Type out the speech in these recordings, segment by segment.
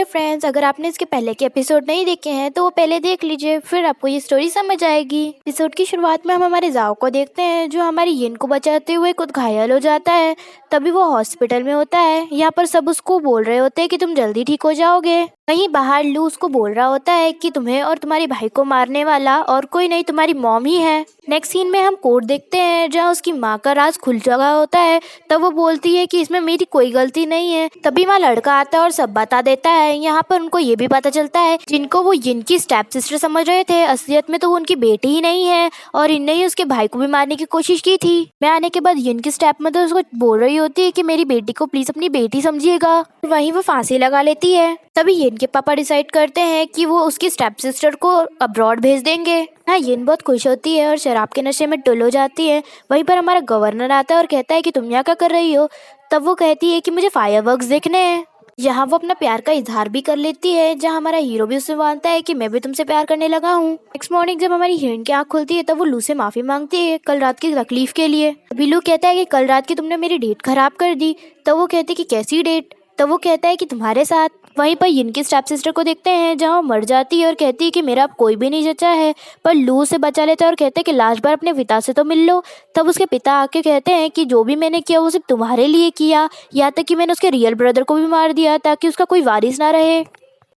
Hello friends, अगर आपने इसके पहले के एपिसोड नहीं देखे हैं तो वो पहले देख लीजिए, फिर आपको ये स्टोरी समझ आएगी। एपिसोड की शुरुआत में हम हमारे जाओ को देखते हैं जो हमारी यिन को बचाते हुए खुद घायल हो जाता है। तभी वो हॉस्पिटल में होता है। यहाँ पर सब उसको बोल रहे होते हैं कि तुम जल्दी ठीक हो जाओगे। वहीं बाहर लू उसको बोल रहा होता है कि तुम्हें और तुम्हारे भाई को मारने वाला और कोई नहीं तुम्हारी मॉम ही है। नेक्स्ट सीन में हम कोर्ट देखते हैं जहाँ उसकी माँ का राज खुल चुका होता है। तब वो बोलती है कि इसमें मेरी कोई गलती नहीं है। तभी वहाँ लड़का आता है और सब बता देता है। यहाँ पर उनको ये भी पता चलता है जिनको वो यिन की स्टेप सिस्टर समझ रहे थे, असलियत में तो वो उनकी बेटी ही नहीं है और इनने ही उसके भाई को भी मारने की कोशिश की थी। मैं आने के बाद यिन की स्टेप मदर उसको बोल रही होती है कि मेरी बेटी को प्लीज अपनी बेटी समझिएगा। वहीं वो फांसी लगा लेती है। तभी यिन के पापा डिसाइड करते हैं कि वो उसकी स्टेप सिस्टर को अब्रॉड भेज देंगे। हाँ, यिन बहुत खुश होती है और शराब के नशे में टुल हो जाती है। वहीं पर हमारा गवर्नर आता है और कहता है कि तुम यहाँ क्या कर रही हो। तब वो कहती है कि मुझे फायरवर्क्स देखने हैं। यहाँ वो अपना प्यार का इजहार भी कर लेती है, जहाँ हमारा हीरो भी उससे मानता है कि मैं भी तुमसे प्यार करने लगा हूँ। नेक्स्ट मॉर्निंग जब हमारी हीरोइन की आँख खुलती है तब वो लू से माफी मांगती है कल रात की तकलीफ के लिए। अभी लू कहता है कि कल रात की तुमने मेरी डेट खराब कर दी। तब वो कहती है कि कैसी डेट। तब वो कहता है कि तुम्हारे साथ। वहीं पर यिन की स्टेप सिस्टर को देखते हैं जहाँ वो मर जाती है और कहती है कि मेरा अब कोई भी नहीं जचा है। पर लू उसे बचा लेता है और कहते हैं कि लास्ट बार अपने पिता से तो मिल लो। तब उसके पिता आके कहते हैं कि जो भी मैंने किया वो सिर्फ तुम्हारे लिए किया, यहाँ तक कि मैंने उसके रियल ब्रदर को भी मार दिया ताकि उसका कोई वारिस ना रहे।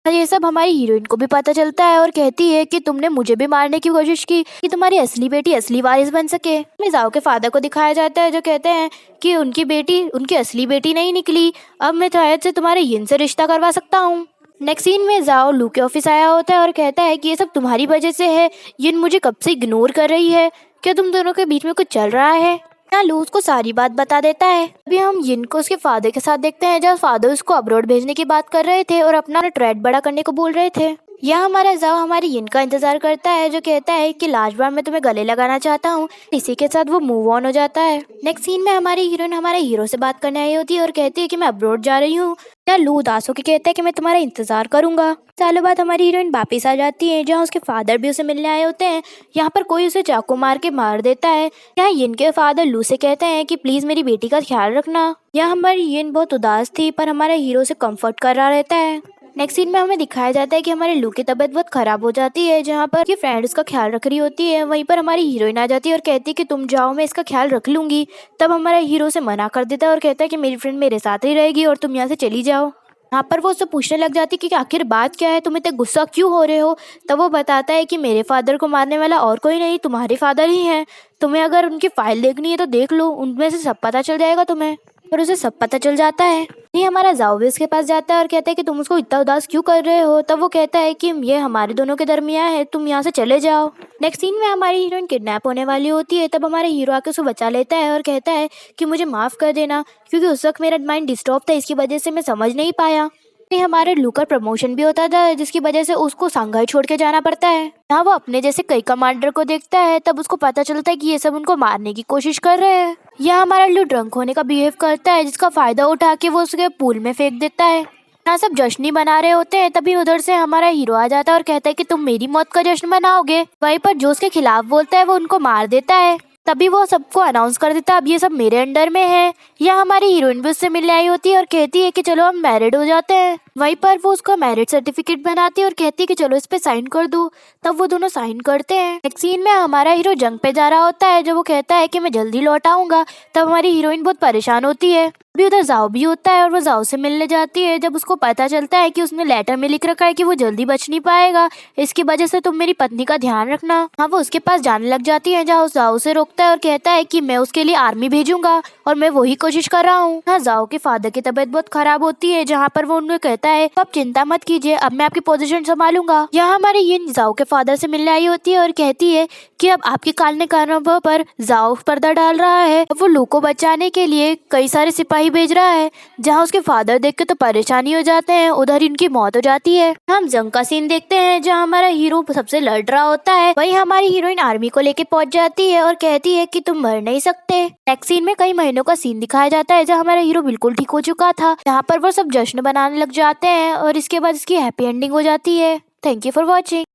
ये सब हमारी हीरोइन को भी पता चलता है और कहती है कि तुमने मुझे भी मारने की कोशिश की कि तुम्हारी असली बेटी असली वारिस बन सके। मिजाओ के फादर को दिखाया जाता है जो कहते हैं कि उनकी बेटी उनकी असली बेटी नहीं निकली। अब मैं शायद से तुम्हारे यिन से रिश्ता करवा सकता हूँ। नेक्स्ट सीन में जाओ लू के ऑफिस आया होता है और कहता है कि ये सब तुम्हारी वजह से है। यिन मुझे कब से इग्नोर कर रही है। क्या तुम दोनों के बीच में कुछ चल रहा है। यहाँ लू उसको सारी बात बता देता है। अभी हम यिन को उसके फादर के साथ देखते हैं जहाँ फादर उसको अब्रॉड भेजने की बात कर रहे थे और अपना ट्रेड बड़ा करने को बोल रहे थे। यहाँ हमारा जाओ हमारी यिन का इंतजार करता है जो कहता है कि लास्ट बार मैं तुम्हें गले लगाना चाहता हूँ। इसी के साथ वो मूव ऑन हो जाता है। नेक्स्ट सीन में हमारी हीरोइन हमारे हीरो से बात करने आई होती है और कहती है कि मैं अब्रॉड जा रही हूँ। यहाँ लू उदास होकर कहता है कि मैं तुम्हारा इंतजार करूंगा। सालों बाद हमारी हीरोइन वापिस आ जाती है जहाँ उसके फादर भी उसे मिलने आए होते हैं। यहाँ पर कोई उसे चाकू मार के मार देता है। यहाँ यिन के फादर लू से कहते हैं कि प्लीज मेरी बेटी का ख्याल रखना। यहाँ हमारी यिन बहुत उदास थी पर हमारे हीरो से कंफर्ट कर रहा रहता है। नेक्स्ट सीन में हमें दिखाया जाता है कि हमारे लू की तबीयत बहुत खराब हो जाती है जहाँ पर की फ्रेंड उसका ख्याल रख रही होती है। वहीं पर हमारी हीरोइन आ जाती है और कहती है कि तुम जाओ, मैं इसका ख्याल रख लूंगी। तब हमारा हीरो से मना कर देता है और कहता है कि मेरी फ्रेंड मेरे साथ ही रहेगी और तुम यहाँ से चली जाओ। यहाँ पर वो उससे पूछने लग जाती है कि आखिर बात क्या है, तुम इतने गुस्सा क्यों हो रहे हो। तब वो बताता है कि मेरे फादर को मारने वाला और कोई नहीं तुम्हारे फादर ही है। तुम्हें अगर उनकी फाइल देखनी है तो देख लो, उनमें से सब पता चल जाएगा तुम्हें। और उसे सब पता चल जाता है। ये हमारा जाओ भी उसके पास जाता है और कहता है कि तुम उसको इतना उदास क्यों कर रहे हो। तब वो कहता है कि ये हमारे दोनों के दरमियान है, तुम यहाँ से चले जाओ। नेक्स्ट सीन में हमारी हीरोइन किडनैप होने वाली होती है। तब हमारे हीरो आके उसे बचा लेता है और कहता है कि मुझे माफ कर देना क्योंकि उस वक्त मेरा माइंड डिस्टर्ब था, इसकी वजह से मैं समझ नहीं पाया। हमारे लू का प्रमोशन भी होता था जिसकी वजह से उसको सांघाई छोड़ के जाना पड़ता है। यहाँ वो अपने जैसे कई कमांडर को देखता है। तब उसको पता चलता है कि ये सब उनको मारने की कोशिश कर रहे हैं। यहाँ हमारा लू ड्रंक होने का बिहेव करता है जिसका फायदा उठा के वो उसके पूल में फेंक देता है। यहाँ सब जश्न बना रहे होते हैं। तभी उधर से हमारा हीरो आ जाता है और कहता है कि तुम मेरी मौत का जश्न मनाओगे। वहीं पर जो उसके खिलाफ बोलता है वो उनको मार देता है। तभी वो सबको अनाउंस कर देता है अब ये सब मेरे अंडर में है। या हमारी हीरोइन भी उससे मिलने आई होती है और कहती है कि चलो हम मैरिड हो जाते हैं। वहीं पर वो उसका मैरिज सर्टिफिकेट बनाती है और कहती है कि चलो इस पे साइन कर दो। तब वो दोनों साइन करते हैं। नेक्स्ट सीन में हमारा हीरो जंग पे जा रहा होता है जो वो कहता है कि मैं जल्दी लौट आऊंगा। तब हमारी हीरोइन बहुत परेशान होती है। अभी उधर जाओ भी होता है और वो जाओ से मिलने जाती है। जब उसको पता चलता है कि उसने लेटर में लिख रखा है कि वो जल्दी बच नहीं पाएगा, इसकी वजह से तुम मेरी पत्नी का ध्यान रखना। हाँ, वो उसके पास जाने लग जाती है जहाँ उस जाओ से रोकता है और कहता है कि मैं उसके लिए आर्मी भेजूंगा और मैं वही कोशिश कर रहा हूँ। हाँ, जाओ के फादर की तबीयत बहुत खराब होती है जहाँ पर वो उनको कहता है आप चिंता मत कीजिए, अब मैं आपकी पोजीशन संभालूंगा। यहाँ हमारी यिन जाओ के फादर से मिलने आई होती है और कहती है कि अब आपके कालने कारणों पर जाओ पर्दा डाल रहा है। अब वो लू को बचाने के लिए कई सारे सिपाही भेज रहा है। जहाँ उसके फादर देख के तो परेशानी हो जाते हैं, उधर इनकी मौत हो जाती है। हम जंग का सीन देखते हैं जहाँ हमारा हीरो सबसे लड़ रहा होता है। वहीं हमारी हीरोइन आर्मी को लेके पहुंच जाती है और कहती है कि तुम मर नहीं सकते। नेक्स्ट सीन में कई महीनों का सीन दिखाया जाता है जहाँ हमारा हीरो बिल्कुल ठीक हो चुका था। यहाँ पर वो सब जश्न बनाने लग जाते हैं और इसके बाद इसकी हैप्पी एंडिंग हो जाती है। Thank you for watching.